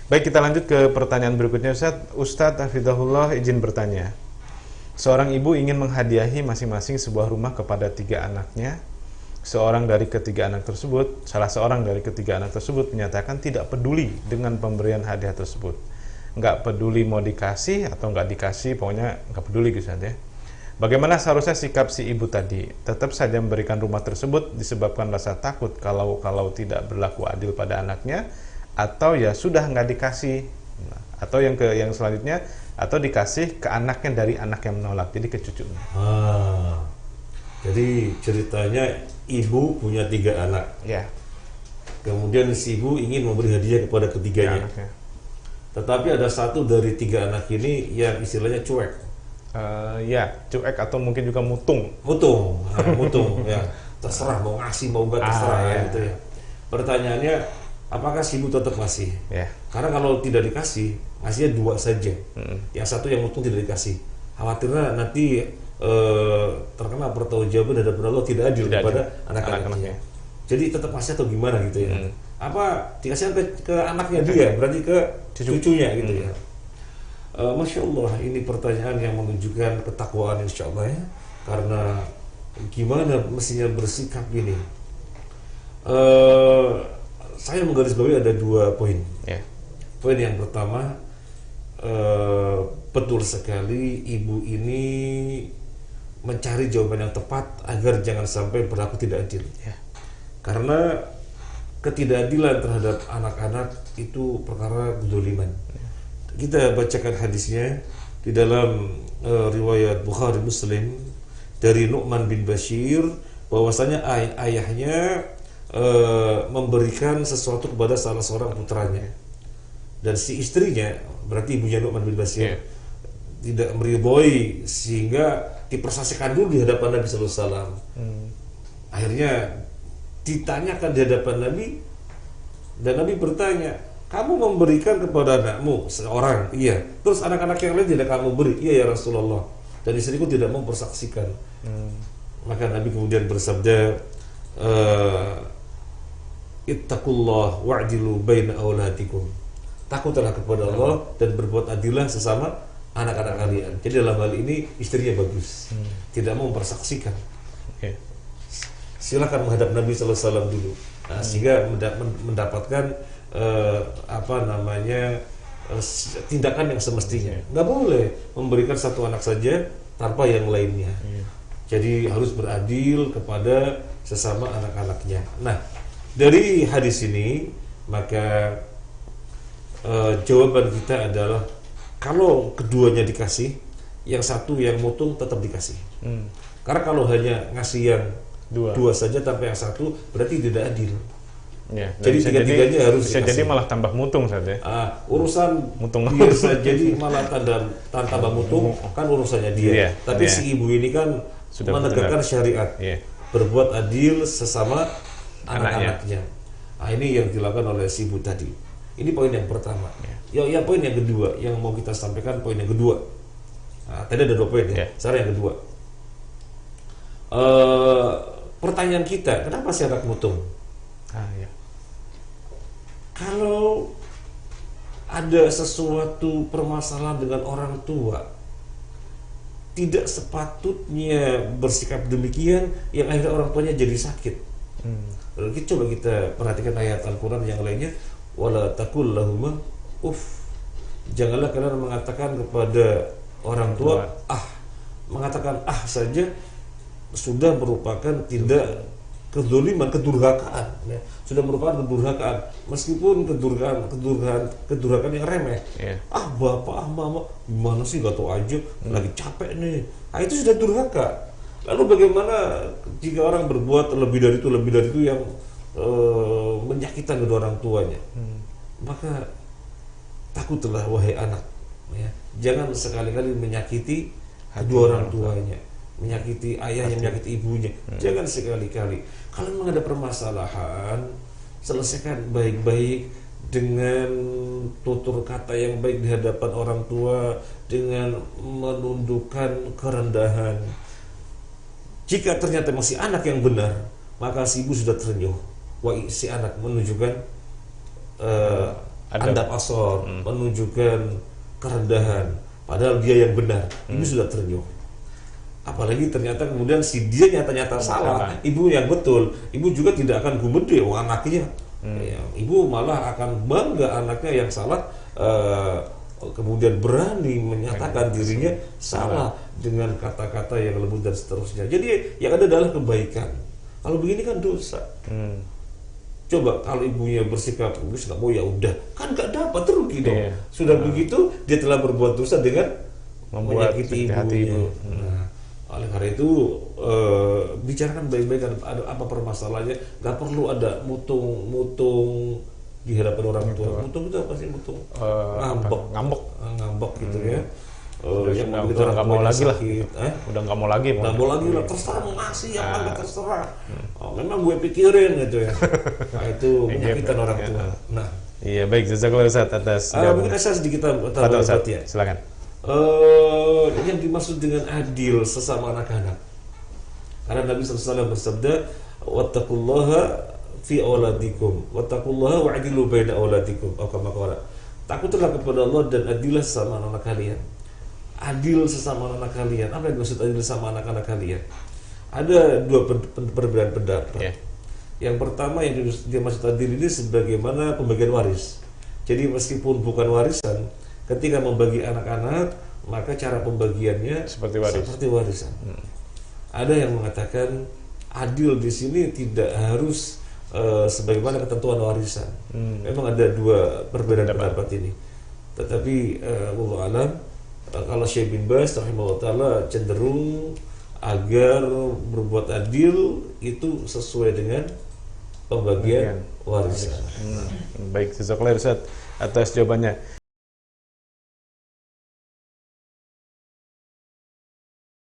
Baik, kita lanjut ke pertanyaan berikutnya, Ustadz Hafizahullah izin bertanya. Seorang ibu ingin menghadiahi masing-masing sebuah rumah kepada 3 anaknya. Salah seorang dari ketiga anak tersebut menyatakan tidak peduli dengan pemberian hadiah tersebut. Nggak peduli mau dikasih atau nggak dikasih, pokoknya nggak peduli gitu saja. Bagaimana seharusnya sikap si ibu tadi? Tetap saja memberikan rumah tersebut disebabkan rasa takut kalau tidak berlaku adil pada anaknya, atau ya sudah nggak dikasih. Atau yang selanjutnya, atau dikasih ke anaknya dari anak yang menolak, jadi ke cucunya. Jadi ceritanya ibu punya 3 anak. Ya. Kemudian si ibu ingin memberi hadiah kepada ketiganya. Anaknya. Tetapi ada satu dari 3 anak ini yang istilahnya cuek. Cuek atau mungkin juga mutung. Mutung ya. Terserah mau ngasih mau enggak terserah ya gitu ya. Pertanyaannya, apakah si ibu tetap ngasih? Ya. Karena kalau tidak dikasih, ngasihnya 2 saja. Yang satu yang mutung tidak dikasih. Khawatirnya nanti terkena pertanggungjawaban hadapan Allah tidak adil kepada anak-anaknya. Jadi tetap ngasih atau gimana gitu ya? Apa dikasih ke anaknya dia, berarti ke cucunya gitu ya? Masya Allah, ini pertanyaan yang menunjukkan ketakwaan insya Allah ya. Karena gimana mestinya bersikap ini? Saya menggarisbawahi ada 2 poin. Poin yang pertama, betul sekali ibu ini mencari jawaban yang tepat agar jangan sampai berlaku tidak adil. Karena ketidakadilan terhadap anak-anak itu perkara kezaliman. Kita bacakan hadisnya di dalam riwayat Bukhari Muslim dari Nu'man bin Bashir, bahwasanya ayahnya memberikan sesuatu kepada salah seorang putranya, dan si istrinya, berarti ibunya Nu'man bin Bashir, tidak meridhoi sehingga dipersaksikan dulu di hadapan Nabi sallallahu alaihi wasallam. Akhirnya ditanyakan di hadapan Nabi, dan Nabi bertanya, kamu memberikan kepada anakmu seorang? Iya. Terus anak-anak yang lain tidak kamu beri? Iya ya Rasulullah. Dan istriku tidak mau persaksikan. Maka Nabi kemudian bersabda, ittaqullah wa'dilu baina auladikum. Takutlah kepada Allah dan berbuat adillah sesama anak-anak kalian. Jadi dalam hal ini istrinya bagus, tidak mau mempersaksikan. Silakan menghadap Nabi sallallahu alaihi wasallam dulu, sehingga mendapatkan tindakan yang semestinya. Nggak boleh memberikan satu anak saja tanpa yang lainnya. Jadi harus beradil kepada sesama anak-anaknya. Nah, dari hadis ini maka jawaban kita adalah, kalau keduanya dikasih, yang satu yang mutung tetap dikasih. Karena kalau hanya ngasih yang dua saja tanpa yang satu, berarti tidak adil. Jadi tiga-tiganya harus bisa jadi malah tambah mutung saja. Urusan mutung bisa jadi malah tambah mutung, kan urusannya dia. Tapi si ibu ini kan sudah menegakkan syariat, berbuat adil sesama anak-anaknya. Ini yang dilakukan oleh si ibu tadi. Ini poin yang pertama. Ya, poin yang kedua yang mau kita sampaikan, poin yang kedua. Tadi ada 2 poin ya. Sekarang yang kedua. Pertanyaan kita, kenapa si anak mutung? Kalau ada sesuatu permasalahan dengan orang tua, tidak sepatutnya bersikap demikian yang akhirnya orang tuanya jadi sakit. Coba kita perhatikan ayat Al-Quran yang lainnya. Wala taqul lahuma uff. Janganlah kalian mengatakan kepada orang tua mengatakan saja sudah merupakan tindak kezaliman, kedurhakaan ya. Sudah merupakan kedurhakaan, meskipun kedurhakaan yang remeh. Bapak, mama, gimana sih, gak tau aja, lagi capek nih. Itu sudah durhaka. Lalu bagaimana jika orang berbuat lebih dari itu yang menyakitkan kedua orang tuanya? Maka takutlah wahai anak ya. Jangan sekali-kali menyakiti kedua orang tuanya, menyakiti ayahnya, menyakiti ibunya. Jangan sekali-kali. Kalau memang ada permasalahan, selesaikan baik-baik dengan tutur kata yang baik di hadapan orang tua, dengan menundukkan kerendahan. Jika ternyata masih anak yang benar, maka si ibu sudah terenyuh. Si anak menunjukkan andap asor, menunjukkan kerendahan, padahal dia yang benar, ibu sudah ternyuh. Apalagi ternyata kemudian si dia nyata-nyata salah, ibu yang betul, ibu juga tidak akan gumede anaknya. Ya, ibu malah akan bangga anaknya yang salah, kemudian berani menyatakan dirinya salah dengan kata-kata yang lembut dan seterusnya. Jadi yang ada adalah kebaikan. Kalau begini kan dosa. Coba kalau ibunya bersikap bagus, nggak mau ya udah, kan nggak dapat, rugi dong. Sudah begitu dia telah berbuat dosa dengan menyakiti ibunya. Nah, oleh karena itu bicarakan baik-baik, ada apa permasalahannya. Nggak perlu ada mutung di hadapan orang tua. Mutung itu apa sih mutung? Ngambek gitu ya. Yang udah nggak mau lagi lah. Udah nggak mau lagi. Nggak mau lagi lah. Terserah mau ngasih apa terserah. Memang gue pikirin gitu ya. Nah, itu menyakitkan orang tua. Nah, iya, baik, jazakallahu Ustaz atas mungkin saya sedikit tambah ya. Silakan. Yang dimaksud dengan adil sesama anak-anak. Karena Nabi SAW bersabda, wattaqullaha fi auladikum, wattaqullaha wa'dilu baina auladikum. Takutlah kepada Allah dan adillah sesama anak kalian. Adil sesama anak kalian. Apa yang dimaksud adil sama anak-anak kalian? Ada dua perbedaan pendapat. Yang pertama yang dimaksud adil ini sebagaimana pembagian waris. Jadi meskipun bukan warisan, ketika membagi anak-anak, maka cara pembagiannya seperti warisan. Ada yang mengatakan adil di sini tidak harus sebagaimana ketentuan warisan. Memang ada dua perbedaan pendapat ini. Tetapi wallahu alam, kalau Syekh bin Baz rahimahullah taala cenderung agar berbuat adil itu sesuai dengan pembagian warisan. Baik, jazakallahu Ustaz atas jawabannya.